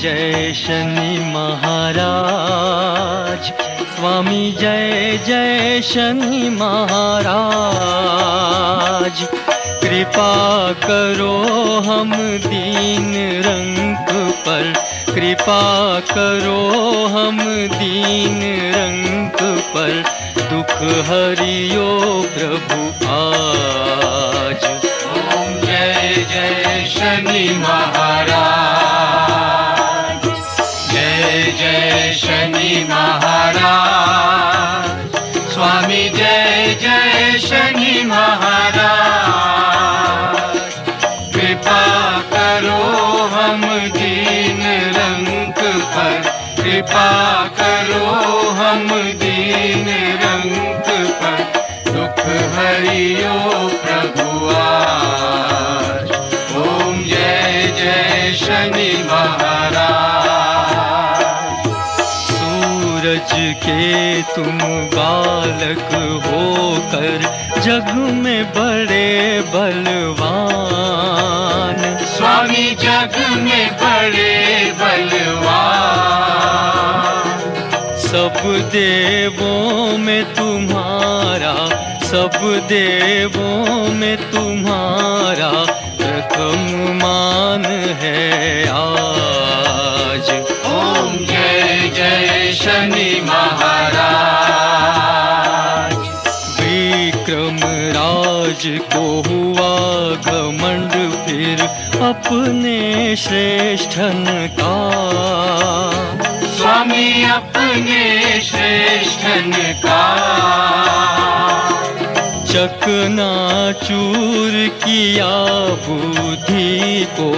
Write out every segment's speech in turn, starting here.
जय शनि महाराज। स्वामी जय जय शनि महाराज। कृपा करो हम दीन रंग पर, कृपा करो हम दीन रंग पर, दुख हरियो प्रभु आज। ओम जय जय शनि महाराज। जय जय शनि महाराज। स्वामी जय जय शनि महाराज। कृपा करो हम दीन रंग पर, कृपा करो हम दीन रंग पर, दुख हरियो प्रभु आज। ओम जय जय शनि महाराज। सूरज के तुम बालक होकर जग में बड़े बलवान। स्वामी जग में बड़े बलवान। सब देवों में तुम्हारा, सब देवों में तुम्हारा प्रथम मान है आज। ओम जय जय शनि महाराज। विक्रम राज को हुआ घमंड फिर अपने श्रेष्ठन का। स्वामी अपने श्रेष्ठन का चकनाचूर किया बुद्धि को,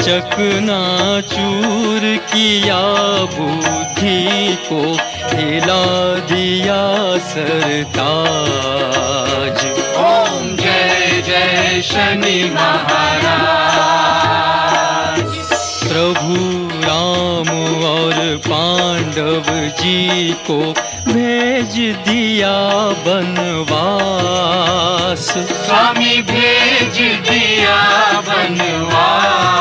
चकनाचूर किया बुद्धि को, हिला दिया सरताज। ओम जय जय शनि महाराज। प्रभु राम और पांडव जी को भेज दिया बनवास। स्वामी भेज दिया बनवास।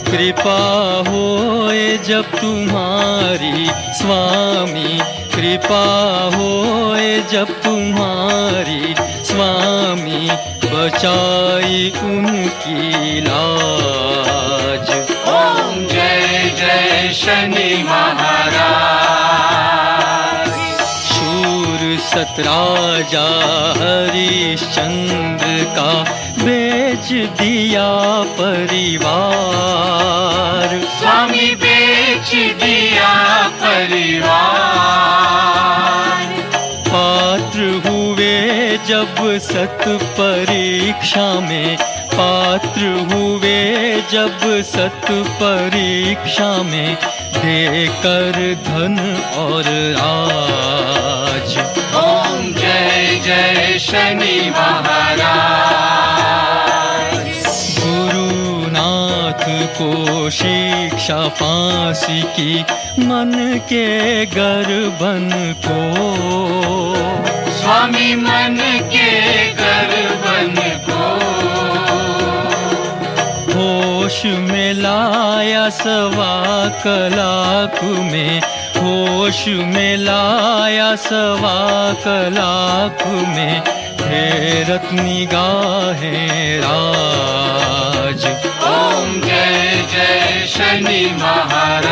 कृपा होए जब तुम्हारी स्वामी, कृपा होए जब तुम्हारी स्वामी, बचाई उनकी लाज। ओम जय जय शनि महाराज। शूर सतराजा हरिश्चंद्र का बेच दिया परिवार। स्वामी बेच दिया परिवार। पात्र हुए जब सत परीक्षा में, पात्र हुए जब सत परीक्षा में, देकर धन और राज। ओम जय जय शनि महाराज। गुरुनाथ को शिक्षा फांसी की, मन के गर्भन को। स्वामी मन के गर्भन को होश में लाया सवा कलाक में, होश में लाया सवा कलाक में, फेरत निगाहें राज। ओम जय जय शनि महाराज।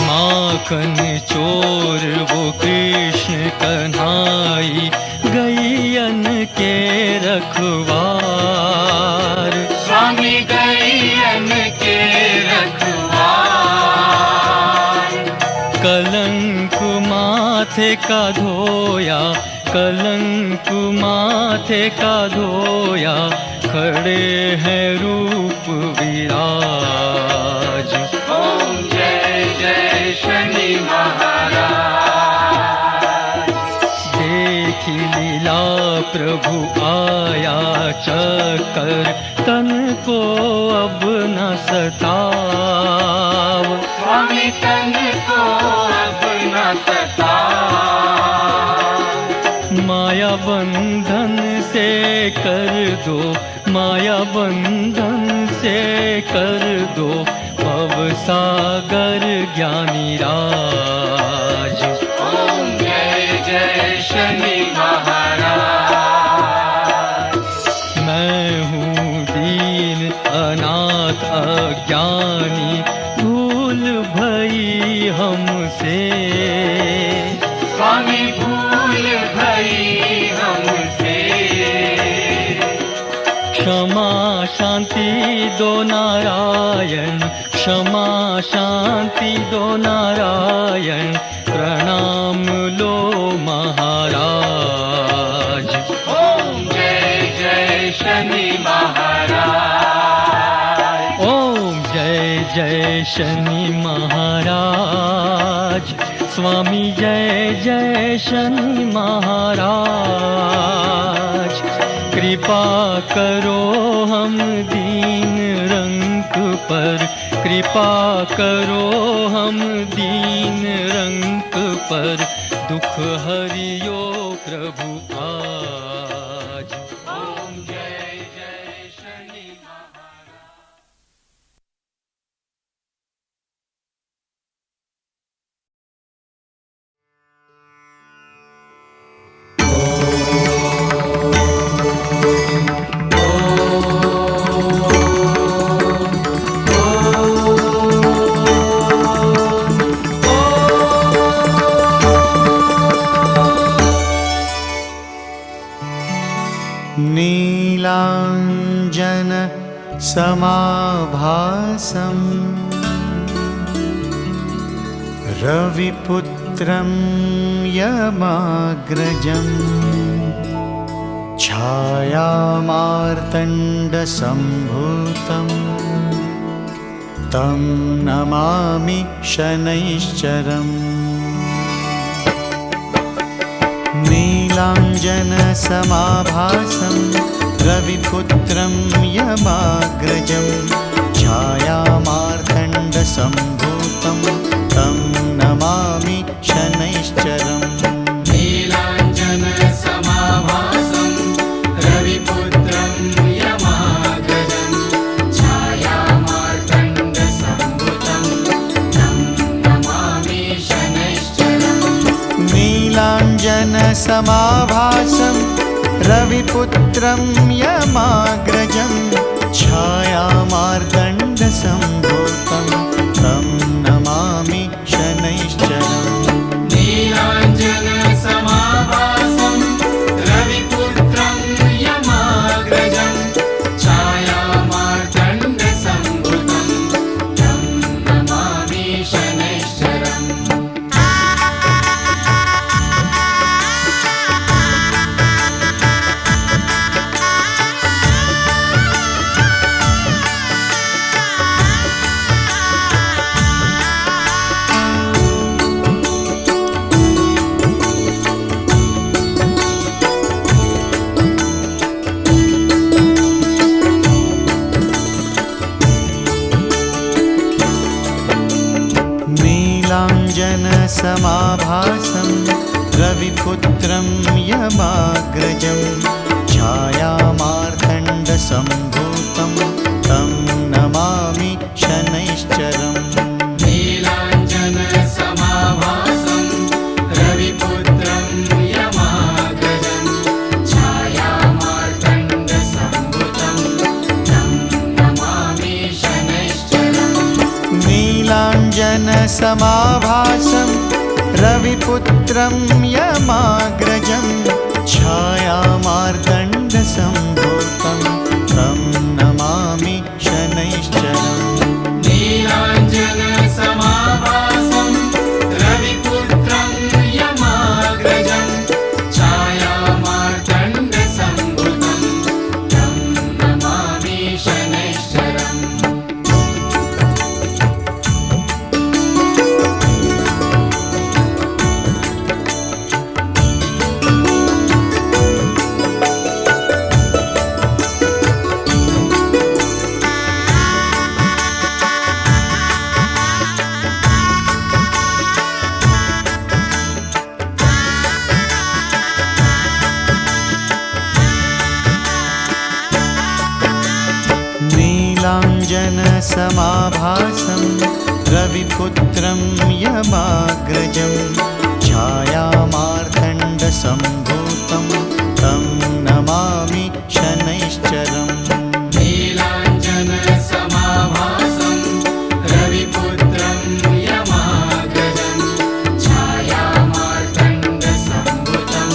माखन चोर वो कृष्ण कन्हाई, गैयन के रखवार। स्वामी गैयन के रखवार। कलंक माथे का धोया, कलंक माथे का धोया, खड़े हैं रूप विराज। ओम जय जय शनि महाराज। देखी लीला प्रभु आया चक्कर, तन को अब न सताव। स्वामी तन को अब न सताव। माया बंधन से कर दो, माया बंधन से कर दो भवसागर ज्ञानी राज। ओम जय जय शनि महाराज। मैं हूँ दीन अनाथ अज्ञानी, भूल भई हमसे, स्वामी भूल भई हमसे। क्षमा शांति दो नारायण, क्षमा शांति दो नारायण, प्रणाम लो महाराज। ओम जय जय शनि महाराज। ओम जय जय शनि महाराज। स्वामी जय जय शनि महाराज। कृपा करो हम दीन रंग पर, कृपा करो हम दीन रंग पर, दुख हरियो प्रभु आज। ओम जय जय शनि महाराज। नीलाञ्जन समाभासं रविपुत्रं यमाग्रजं छायामार्तण्डसम्भूतं तं नमामि शनैश्चरम्। नीलाञ्जनसमाभासं रविपुत्रं यमाग्रजं छायामार्तण्डसम्भूतं तं नमामि शनैश्चरम्। नीलाञ्जनसमाभासं रविपुत्रं यमाग्रजं छायामार्तण्डसम्भूतं तं नमामि शनैश्चरम्। नीलाञ्जनसमाभासं रविपुत्रं यमाग्रजं छायामार्तण्डसम्भूतं तं नमामि शनैश्चरम्। नीलाञ्जनसमाभासं रविपुत्रं यमाग्रजं छायामार्तण्डसम्भूतं तं नमामि शनैश्चरम्। नीलाञ्जनसमाभासं रविपुत्रं यमाग्रजं छायामार्तण्डसम्भूतं तं नमामि शनैश्चरम्। नीलाञ्जनसमाभासं रविपुत्रं यमाग्रजं छायामार्तण्डसम्भूतं तं नमामि शनैश्चरम्। नीलाञ्जनसमाभासं रविपुत्रं यमाग्रजं छायामार्तण्डसम्भूतं तं नमामि शनैश्चरम्। नीलाञ्जनसमाभासं रविपुत्रं यमाग्रजं छायामार्तण्डसम्भूतं तं नमामि शनैश्चरम्। नीलाञ्जनसमाभासं रविपुत्रं यमाग्रजं छायामार्तण्डसम्भूतं तं नमामि शनैश्चरम् नीलाञ्जनसमाभासं रविपुत्रं यमाग्रजं छायामार्तण्डसम्भुतं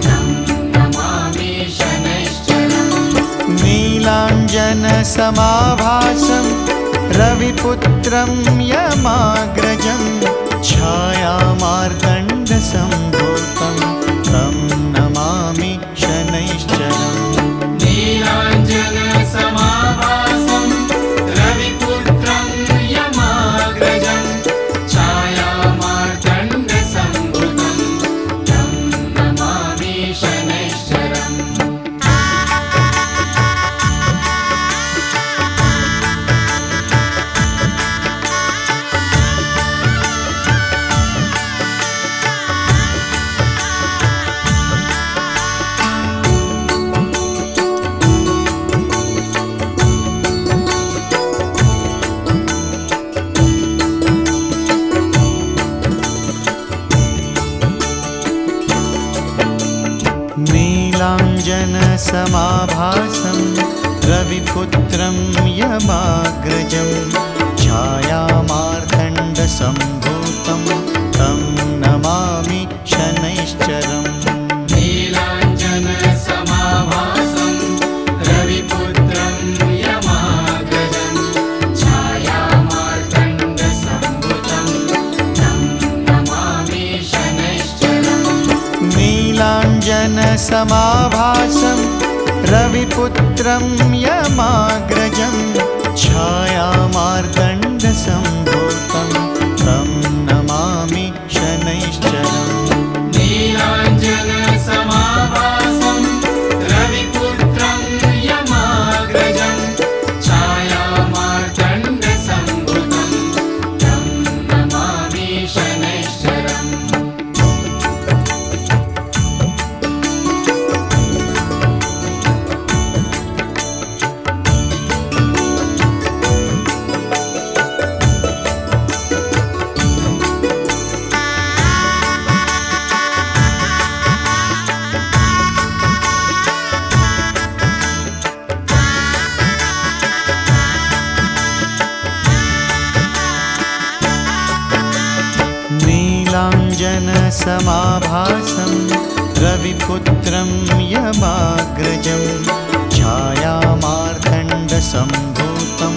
तं नमामि शनैश्चरम् नीलाञ्जनसमाभासं रविपुत्रं यमाग्रजं छायामार्तण्डसम्भूतं तं नमामि शनैश्चरम् नीलाञ्जनसमाभासं रविपुत्रं यमाग्रजं छायामार्तण्डसम्भुतं तं नमामि शनैश्चरम् नीलाञ्जनसमाभासं रविपुत्रं यमाग्रजं छायामार्तण्डसम्भूतं तं नमामि शनैश्चरम् नीलाञ्जनसमाभासं रविपुत्रं यमाग्रजं छायामार्तण्डसम्भुतं तं नमामि शनैश्चरम् नीलाञ्जनसमाभासं रविपुत्रं यमाग्रजं छायामार्तण्डसम्भूतं तं नमामि शनैश्चरम् नीलाञ्जनसमाभासं रविपुत्रं यमाग्रजं छायामार्तण्डसम्भुतं तं नमामि शनैश्चरम् नीलाञ्जनसमाभासं रविपुत्रं यमाग्रजं छायामार्तण्डसम्भूतं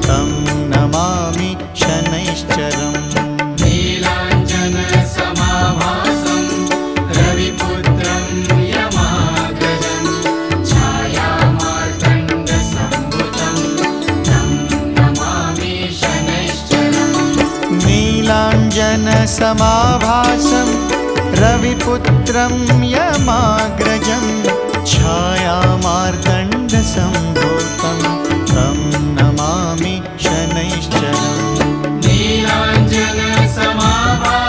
तं नमामि शनैश्चरम् नीलाञ्जनसमाभासं रविपुत्रं यमाग्रजं छायामार्तण्डसम्भुतं तं नमामि शनैश्चरम् नीलाञ्जनसमाभासं रविपुत्रं यमाग्रजं छायामार्तण्डसम्भूतं तं नमामि शनैश्चरम् नीलाञ्जनसमाभासं